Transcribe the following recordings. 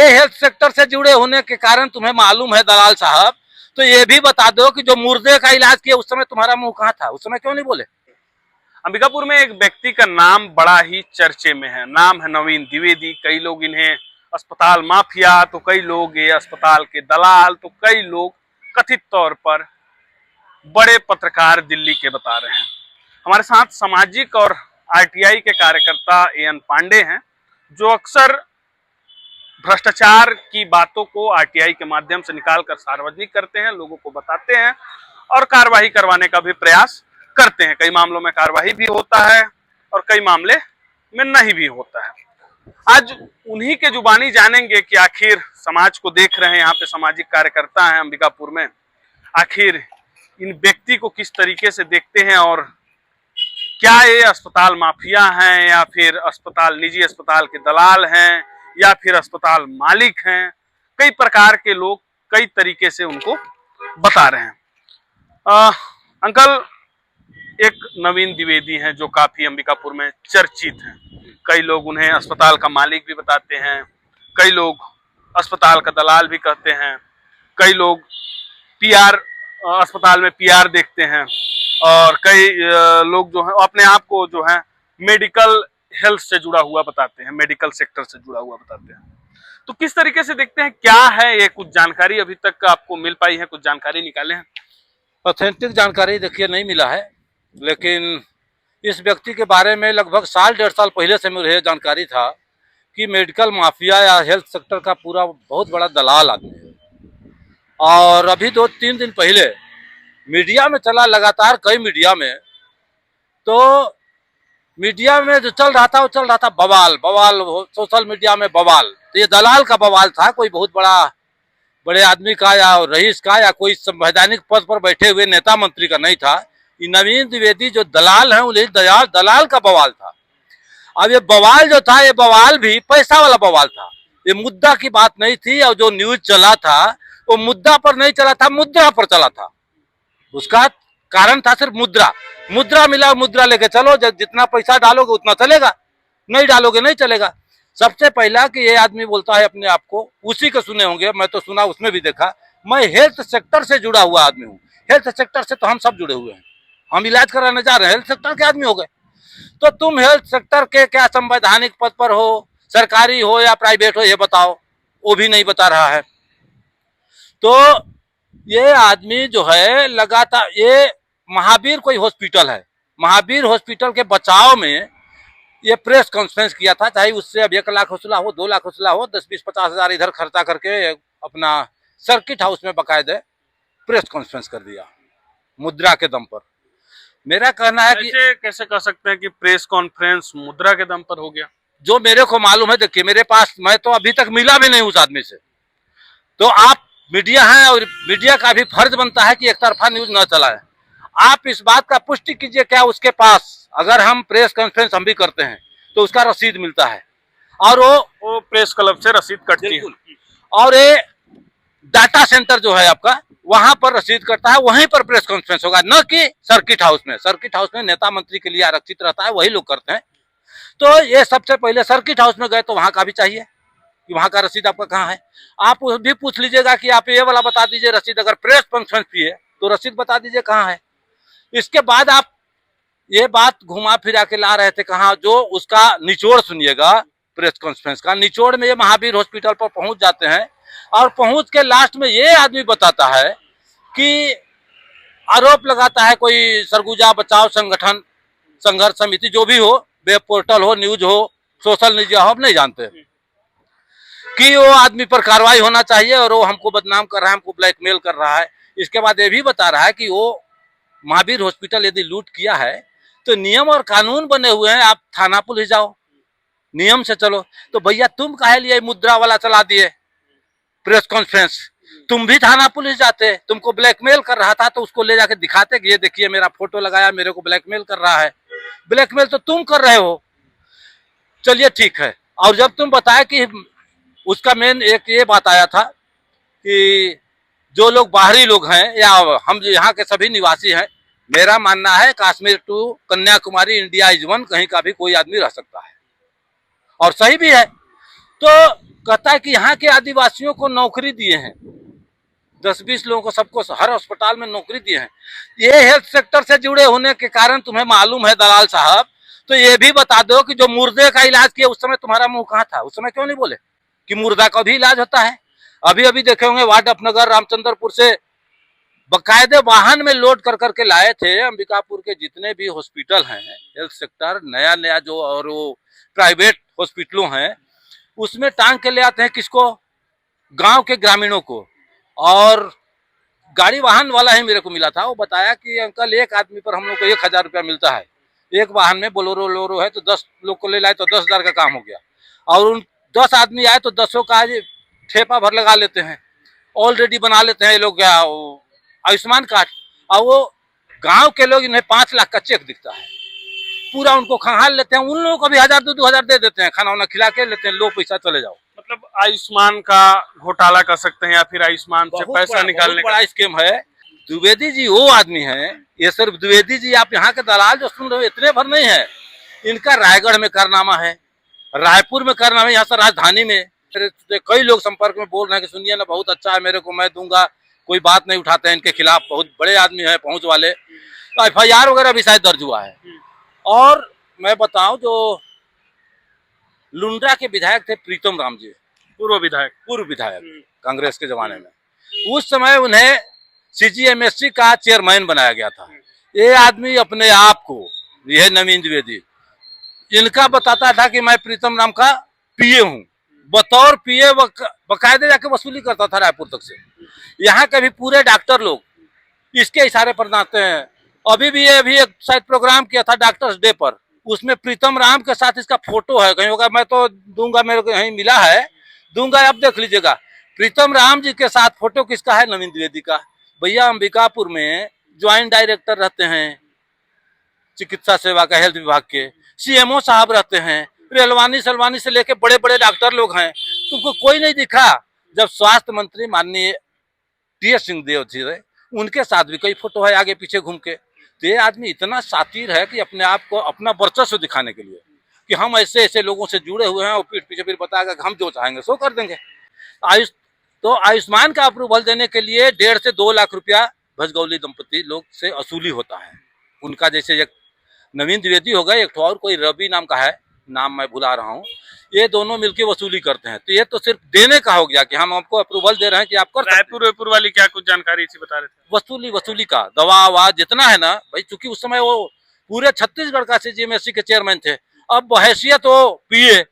Health sector से जुड़े होने के कारण तुम्हें मालूम है दलाल साहब, तो ये भी बता दो कि जो मुर्दे का इलाज किया उस समय तुम्हारा मुंह कहाँ था? उस समय क्यों नहीं बोले? अंबिकापुर में एक व्यक्ति का नाम बड़ा ही चर्चे में है। नाम है नवीन द्विवेदी। कई लोग इन्हें अस्पताल माफिया, तो कई लोग ये अस्पताल के दलाल, तो कई लोग कथित तौर पर बड़े पत्रकार दिल्ली के बता रहे हैं। हमारे साथ सामाजिक और आरटीआई के कार्यकर्ता एएन पांडे हैं, जो अक्सर भ्रष्टाचार की बातों को आरटीआई के माध्यम से निकालकर सार्वजनिक करते हैं, लोगों को बताते हैं और कार्रवाई करवाने का भी प्रयास करते हैं। कई मामलों में कार्रवाई भी होता है और कई मामले में नहीं भी होता है। आज उन्हीं के जुबानी जानेंगे कि आखिर समाज को देख रहे हैं, यहाँ पे सामाजिक कार्यकर्ता हैं अंबिकापुर में, आखिर इन व्यक्ति को किस तरीके से देखते हैं और क्या ये अस्पताल माफिया हैं या फिर अस्पताल निजी अस्पताल के दलाल हैं या फिर अस्पताल मालिक हैं। कई प्रकार के लोग कई तरीके से उनको बता रहे हैं। अंकल, एक नवीन द्विवेदी हैं जो काफी अंबिकापुर में चर्चित हैं। कई लोग उन्हें अस्पताल का मालिक भी बताते हैं, कई लोग अस्पताल का दलाल भी कहते हैं, कई लोग पीआर, अस्पताल में पीआर देखते हैं और कई लोग जो है अपने आप को जो है मेडिकल हेल्थ से जुड़ा हुआ बताते हैं, मेडिकल सेक्टर से जुड़ा हुआ बताते हैं। तो किस तरीके से देखते हैं, क्या है ये? कुछ जानकारी अभी तक आपको मिल पाई है? कुछ जानकारी निकाले हैं? ऑथेंटिक जानकारी देखिए नहीं मिला है, लेकिन इस व्यक्ति के बारे में लगभग साल 1.5 साल पहले से मुझे जानकारी था कि मेडिकल माफिया या हेल्थ सेक्टर का पूरा बहुत बड़ा दलाल आदमी है। और अभी 2-3 दिन पहले मीडिया में चला, लगातार कई मीडिया में, तो मीडिया में जो चल रहा था वो चल रहा था बवाल बवाल, सोशल मीडिया में बवाल। तो ये दलाल का बवाल था, कोई बहुत बड़े आदमी का या रईस का या कोई संवैधानिक पद पर बैठे हुए नेता मंत्री का नहीं था। ये नवीन द्विवेदी जो दलाल है, उन्हें दलाल का बवाल था। अब ये बवाल जो था, ये बवाल भी पैसा वाला बवाल था। ये मुद्दा की बात नहीं थी, और जो न्यूज चला था वो मुद्दा पर नहीं चला था, मुद्रा पर चला था। उसका कारण था सिर्फ मुद्रा मिला, मुद्रा लेके चलो, जितना पैसा डालोगे उतना चलेगा, नहीं डालोगे नहीं चलेगा। सबसे पहला कि ये आदमी बोलता है अपने आप को, उसी को सुने होंगे, मैं तो सुना, उसमें भी देखा, मैं हेल्थ सेक्टर से जुड़ा हुआ आदमी हूँ। हेल्थ सेक्टर से तो हम सब जुड़े हुए हैं, हम इलाज कराने जा रहे हैं, हेल्थ सेक्टर के आदमी हो गए। तो तुम हेल्थ सेक्टर के क्या संवैधानिक पद पर हो, सरकारी हो या प्राइवेट हो, ये बताओ। वो भी नहीं बता रहा है। तो ये आदमी जो है लगातार, ये महावीर कोई हॉस्पिटल है, महावीर हॉस्पिटल के बचाव में ये प्रेस कॉन्फ्रेंस किया था। चाहे उससे अब 1 लाख वसूला हो, 2 लाख वसूला हो, 10-20-50 हजार इधर खर्चा करके अपना सर्किट हाउस में बकायदे प्रेस कॉन्फ्रेंस कर दिया मुद्रा के दम पर। मेरा कहना है कि कैसे कह सकते हैं कि प्रेस कॉन्फ्रेंस मुद्रा के दम पर हो गया? जो मेरे को मालूम है, देखिए मेरे पास, मैं तो अभी तक मिला भी नहीं उस आदमी से। तो आप मीडिया हैं और मीडिया का भी फर्ज बनता है कि एक तरफा न्यूज न चलाए। आप इस बात का पुष्टि कीजिए, क्या उसके पास, अगर हम प्रेस कॉन्फ्रेंस हम भी करते हैं तो उसका रसीद मिलता है, और वो प्रेस क्लब से रसीद कटती है, और ये डाटा सेंटर जो है आपका, वहां पर रसीद करता है, वहीं पर प्रेस कॉन्फ्रेंस होगा, न कि सर्किट हाउस में। सर्किट हाउस में नेता मंत्री के लिए आरक्षित रहता है, वही लोग करते हैं। तो ये सबसे पहले सर्किट हाउस में गए तो वहां का भी चाहिए कि वहां का रसीद आपका कहाँ है। आप भी पूछ लीजिएगा कि आप ये वाला बता दीजिए रसीद, अगर प्रेस कॉन्फ्रेंस की है तो रसीद बता दीजिए कहाँ है। इसके बाद आप ये बात घुमा फिरा के ला रहे थे कहाँ, जो उसका निचोड़ सुनिएगा प्रेस कॉन्फ्रेंस का। निचोड़ में ये महावीर हॉस्पिटल पर पहुंच जाते हैं और पहुंच के लास्ट में ये आदमी बताता है कि आरोप लगाता है कोई सरगुजा बचाओ संगठन, संघर्ष समिति, जो भी हो, वेब पोर्टल हो, न्यूज हो, सोशल मीडिया हो, हम नहीं जानते, कि वो आदमी पर कार्रवाई होना चाहिए और वो हमको बदनाम कर रहा है, हमको ब्लैकमेल कर रहा है। इसके बाद ये भी बता रहा है कि वो महावीर हॉस्पिटल यदि लूट किया है तो नियम और कानून बने हुए हैं, आप थाना पुलिस जाओ, नियम से चलो। तो भैया तुम काहे लिए मुद्रा वाला चला दिए प्रेस कॉन्फ्रेंस? तुम भी थाना पुलिस जाते, तुमको ब्लैकमेल कर रहा था तो उसको ले जाके दिखाते कि ये देखिए मेरा फोटो लगाया, मेरे को ब्लैकमेल कर रहा है। ब्लैकमेल तो तुम कर रहे हो, चलिए ठीक है। और जब तुम बताए कि उसका मेन एक ये बात आया था कि जो लोग बाहरी लोग हैं या हम यहाँ के सभी निवासी हैं, मेरा मानना है Kashmir to Kanyakumari India is one, कहीं का भी कोई आदमी रह सकता है, और सही भी है। तो कहता है कि यहाँ के आदिवासियों को नौकरी दिए हैं, 10-20 लोगों को, सबको हर अस्पताल में नौकरी दिए हैं। ये हेल्थ सेक्टर से जुड़े होने के कारण तुम्हें मालूम है दलाल साहब, तो ये भी बता दो कि जो मुर्दे का इलाज किया उस समय तुम्हारा मुंह कहाँ था? उस समय क्यों नहीं बोले कि मुर्दा का भी इलाज होता है? अभी अभी देखे होंगे वार्ड अपनगर रामचंद्रपुर से बकायदे वाहन में लोड कर करके लाए थे। अंबिकापुर के जितने भी हॉस्पिटल हैं, हेल्थ सेक्टर नया नया जो, और वो प्राइवेट हॉस्पिटलों हैं, उसमें टांग के ले आते हैं किसको? गांव के ग्रामीणों को। और गाड़ी वाहन वाला ही मेरे को मिला था, वो बताया कि अंकल एक आदमी पर हम लोग को 1000 रुपया मिलता है, एक वाहन में बोलोरो लोरो है तो 10 लोग को ले लाए तो 10,000 का काम हो गया। और उन 10 आदमी आए तो 10 का ठेपा भर लगा लेते हैं, ऑलरेडी बना लेते हैं ये लोग क्या आयुष्मान कार्ड। और वो गांव के लोग इन्हें 5 लाख का चेक दिखता है, पूरा उनको खंगाल लेते हैं। उन लोगों को भी 1000-2000 दे देते हैं, खाना वाना खिला के लेते हैं, लो पैसा चले जाओ। मतलब आयुष्मान का घोटाला कर सकते हैं या फिर आयुष्मान से पैसा निकालने बड़ा स्कीम है। द्विवेदी जी वो आदमी है, ये सिर्फ द्विवेदी जी, आप यहाँ के दलाल जो सुन रहे हो इतने भर नहीं है। इनका रायगढ़ में कारनामा है, रायपुर में कारनामा है, यहाँ से राजधानी में। कई लोग संपर्क में बोल रहे हैं कि सुनिए ना बहुत अच्छा है, मेरे को मैं दूंगा, कोई बात नहीं उठाते हैं इनके खिलाफ, बहुत बड़े आदमी है पहुंच वाले। तो FIR वगैरह भी शायद दर्ज हुआ है। और मैं बताऊं जो लुंड्रा के विधायक थे प्रीतम राम जी, पूर्व विधायक कांग्रेस के जमाने में, उस समय उन्हें CGMSC का चेयरमैन बनाया गया था। ये आदमी अपने आप को, यह नवीन द्विवेदी, इनका बताता था कि मैं प्रीतम राम का PA हूँ, बतौर PA बकायदे जाके वसूली करता था रायपुर तक से। यहाँ के भी पूरे डॉक्टर लोग इसके इशारे पर नाचते हैं। अभी भी एक शायद प्रोग्राम किया था डॉक्टर्स डे पर, उसमें प्रीतम राम के साथ इसका फोटो है, कहीं होगा, मैं तो दूंगा, मेरे को यहीं मिला है, दूंगा, आप देख लीजिएगा। प्रीतम राम जी के साथ फोटो किसका है? नवीन द्विवेदी का। भैया अंबिकापुर में ज्वाइंट डायरेक्टर रहते हैं चिकित्सा सेवा का, हेल्थ विभाग के CMO साहब रहते हैं, रेलवानी सलवानी से लेके बड़े बड़े डॉक्टर लोग हैं, तुमको कोई नहीं दिखा? जब स्वास्थ्य मंत्री माननीय TS सिंहदेव जी रहे, उनके साथ भी कई फोटो है आगे पीछे घूम के। तो ये आदमी इतना शातिर है कि अपने आप को, अपना वर्चस्व दिखाने के लिए कि हम ऐसे ऐसे लोगों से जुड़े हुए हैं, और पीठ पीछे फिर बताएगा कि हम जो चाहेंगे सो कर देंगे। तो आयुष्मान का अप्रूवल देने के लिए 1.5 से 2 लाख रुपया भजगौली दंपति लोग से वसूली होता है। उनका जैसे एक नवीन द्विवेदी हो गए, एक और कोई रवि नाम का है, नाम मैं भुला रहा हूँ, ये दोनों मिलके वसूली करते हैं। तो ये तो सिर्फ देने का हो गया कि हम आपको अप्रूवल दे रहे हैं कि आप कर। रायपुर वाली क्या कुछ जानकारी इसी बता रहे थे? वसूली का दवा आवाज जितना है ना भाई, चूंकि उस समय वो पूरे छत्तीसगढ़ का CGMSC के चेयरमैन थे, अब बहैसियत वो PA,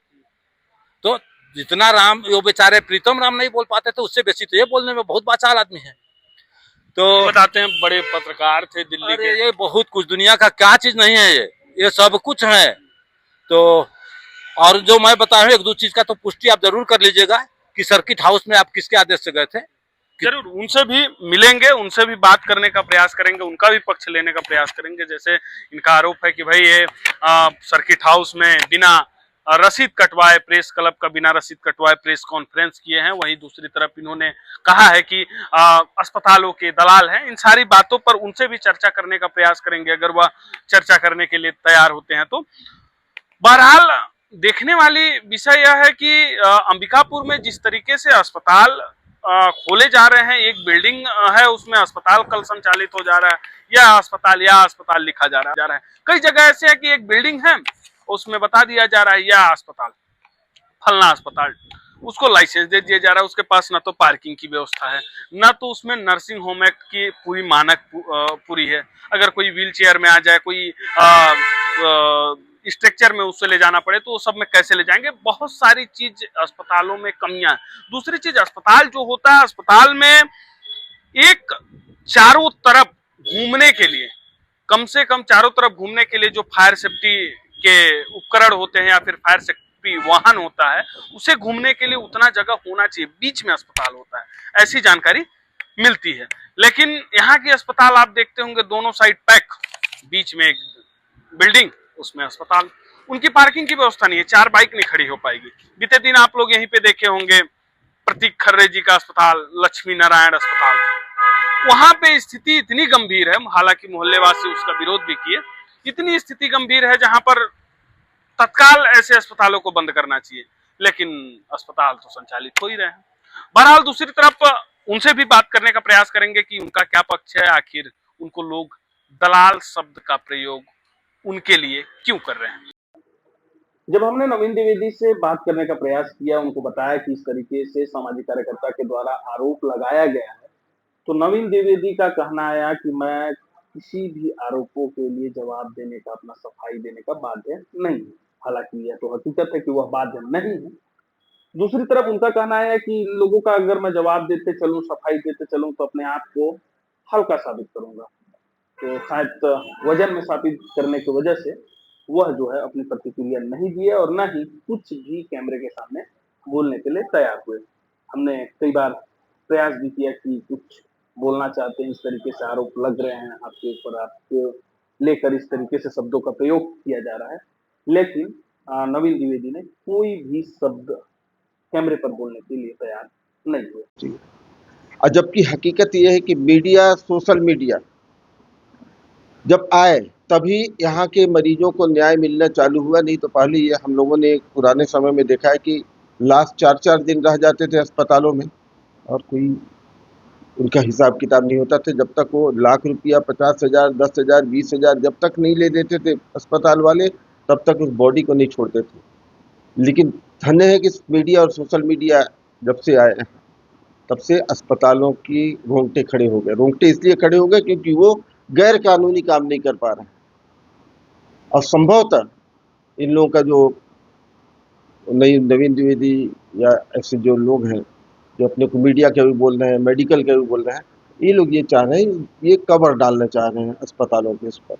तो जितना राम वो बेचारे प्रीतम राम नहीं बोल पाते थे, उससे बेसी तो ये बोलने में बहुत बाचाल आदमी है। तो बताते हैं बड़े पत्रकार थे दिल्ली के। ये बहुत कुछ, दुनिया का क्या चीज नहीं है, ये सब कुछ है। तो और जो मैं बता रहा हूँ 1-2 चीज का तो पुष्टि आप जरूर कर लीजिएगा कि सर्किट हाउस में आप किसके आदेश से गए थे। जरूर उनसे भी मिलेंगे, उनसे भी बात करने का प्रयास करेंगे, उनका भी पक्ष लेने का प्रयास करेंगे। जैसे इनका आरोप है कि भाई ये सर्किट हाउस में बिना रसीद कटवाए, प्रेस क्लब का बिना रसीद कटवाए प्रेस कॉन्फ्रेंस किए हैं। वहीं दूसरी तरफ इन्होंने कहा है कि अस्पतालों के दलाल हैं। इन सारी बातों पर उनसे भी चर्चा करने का प्रयास करेंगे, अगर वह चर्चा करने के लिए तैयार होते हैं तो। बहरहाल देखने वाली विषय यह है कि अंबिकापुर में जिस तरीके से अस्पताल खोले जा रहे हैं, एक बिल्डिंग है उसमें अस्पताल कल संचालित हो जा रहा है, या अस्पताल लिखा जा रहा है। कई जगह ऐसे है कि एक बिल्डिंग है उसमें बता दिया जा रहा है या अस्पताल, फलना अस्पताल, उसको लाइसेंस दे दिया जा रहा है। उसके पास ना तो पार्किंग की व्यवस्था है, ना तो उसमें नर्सिंग होम एक्ट की पूरी मानक पूरी है। अगर कोई व्हील चेयर में आ जाए, कोई स्ट्रक्चर में उससे ले जाना पड़े तो वो सब में कैसे ले जाएंगे। बहुत सारी चीज अस्पतालों में कमियां हैं। दूसरी चीज, अस्पताल जो होता है, अस्पताल में एक चारों तरफ घूमने के लिए, कम से कम चारों तरफ घूमने के लिए जो फायर सेफ्टी के उपकरण होते हैं या फिर फायर सेफ्टी वाहन होता है, उसे घूमने के लिए उतना जगह होना चाहिए। बीच में अस्पताल होता है, ऐसी जानकारी मिलती है। लेकिन यहाँ की अस्पताल आप देखते होंगे दोनों साइड पैक, बीच में एक बिल्डिंग, उसमें अस्पताल। उनकी पार्किंग की व्यवस्था नहीं है, 4 बाइक नहीं खड़ी हो पाएगी। बीते दिन आप लोग यहीं पे देखे होंगे प्रतीक खर्रे जी का अस्पताल, लक्ष्मी नारायण अस्पताल, वहां पे स्थिति इतनी गंभीर है, हालांकि मोहल्लेवासी उसका विरोध भी किए, इतनी स्थिति गंभीर है जहां पर तत्काल ऐसे अस्पतालों को बंद करना चाहिए। लेकिन अस्पताल तो संचालित हो ही रहे हैं। बहरहाल दूसरी तरफ उनसे भी बात करने का प्रयास करेंगे कि उनका क्या पक्ष है, आखिर उनको लोग दलाल शब्द का प्रयोग उनके लिए क्यों कर रहे हैं। जब हमने नवीन द्विवेदी से बात करने का प्रयास किया, उनको बताया कि इस तरीके से सामाजिक कार्यकर्ता के द्वारा आरोप लगाया गया है, तो नवीन द्विवेदी का कहना आया कि मैं किसी भी आरोपों के लिए जवाब देने का, अपना सफाई देने का बाध्य नहीं हूँ। हालांकि यह तो हकीकत है कि वह बाध्य नहीं है। दूसरी तरफ उनका कहना है कि लोगों का अगर मैं जवाब देते चलूं, सफाई देते चलूं, तो अपने आप को हल्का साबित करूंगा। तो शायद वजन में साबित करने की वजह से वह जो है अपनी प्रतिक्रिया नहीं दिए और ना ही कुछ भी कैमरे के सामने बोलने के लिए तैयार हुए। हमने कई बार प्रयास भी किया कि कुछ बोलना चाहते हैं, इस तरीके से आरोप लग रहे हैं आपके ऊपर, आपको लेकर इस तरीके से शब्दों का प्रयोग किया जा रहा है, लेकिन नवीन द्विवेदी ने कोई भी शब्द कैमरे पर बोलने के लिए तैयार नहीं हुए। और जबकि हकीकत यह है कि मीडिया, सोशल मीडिया जब आए तभी यहाँ के मरीजों को न्याय मिलना चालू हुआ। नहीं तो पहले ये हम लोगों ने पुराने समय में देखा है कि लास्ट 4-4 दिन रह जाते थे अस्पतालों में और कोई उनका हिसाब किताब नहीं होता था। जब तक वो लाख रुपया, 50,000, 10,000, 20,000 जब तक नहीं ले देते थे अस्पताल वाले, तब तक उस बॉडी को नहीं छोड़ते थे। लेकिन धन्य है कि मीडिया और सोशल मीडिया जब से आए हैं, तब से अस्पतालों की रोंगटे खड़े हो गए। रोंगटे इसलिए खड़े हो गए क्योंकि वो गैर कानूनी काम नहीं कर पा रहे हैं। और संभवतः इन लोगों का जो नवीन द्विवेदी या ऐसे जो लोग हैं जो अपने को मीडिया के भी बोल रहे हैं, मेडिकल के भी बोल रहे हैं, ये लोग ये चाह रहे हैं, ये कवर डालना चाह रहे हैं अस्पतालों के इस पर।